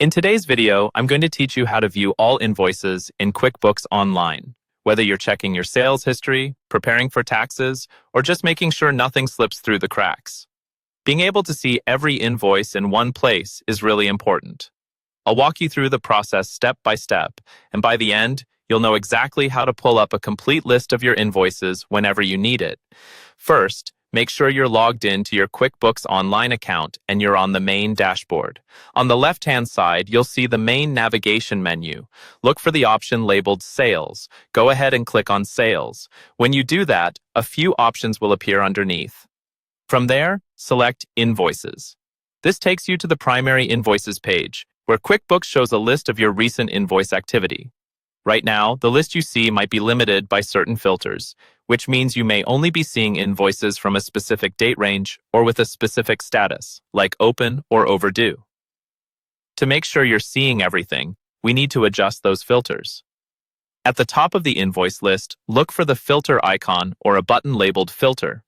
In today's video, I'm going to teach you how to view all invoices in QuickBooks Online. Whether you're checking your sales history, preparing for taxes, or just making sure nothing slips through the cracks. Being able to see every invoice in one place is really important. I'll walk you through the process step by step, and by the end, you'll know exactly how to pull up a complete list of your invoices whenever you need it. First, make sure you're logged in to your QuickBooks Online account and you're on the main dashboard. On the left-hand side, you'll see the main navigation menu. Look for the option labeled Sales. Go ahead and click on Sales. When you do that, a few options will appear underneath. From there, select Invoices. This takes you to the primary Invoices page, where QuickBooks shows a list of your recent invoice activity. Right now, the list you see might be limited by certain filters, which means you may only be seeing invoices from a specific date range or with a specific status, like open or overdue. To make sure you're seeing everything, we need to adjust those filters. At the top of the invoice list, look for the filter icon or a button labeled Filter.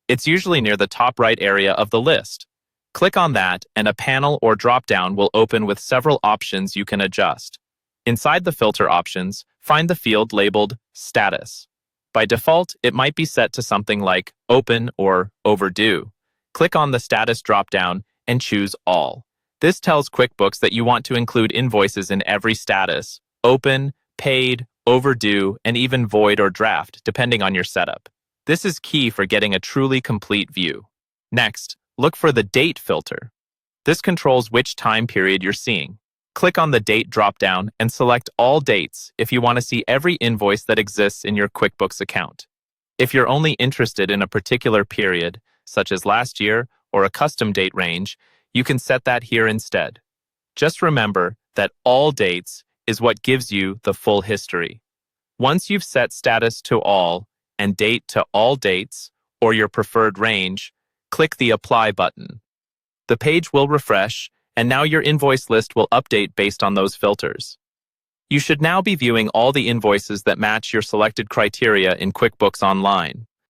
It's usually near the top right area of the list. Click on that, and a panel or drop-down will open with several options you can adjust. Inside the filter options, find the field labeled Status. By default, it might be set to something like Open or Overdue. Click on the Status drop-down and choose All. This tells QuickBooks that you want to include invoices in every status: open, paid, overdue, and even void or draft, depending on your setup. This is key for getting a truly complete view. Next, look for the Date filter. This controls which time period you're seeing. Click on the Date drop-down and select All Dates if you want to see every invoice that exists in your QuickBooks account. If you're only interested in a particular period, such as last year or a custom date range, you can set that here instead. Just remember that All Dates is what gives you the full history. Once you've set Status to All and Date to All Dates, or your preferred range, click the Apply button. The page will refresh, and now your invoice list will update based on those filters. You should now be viewing all the invoices that match your selected criteria in QuickBooks Online.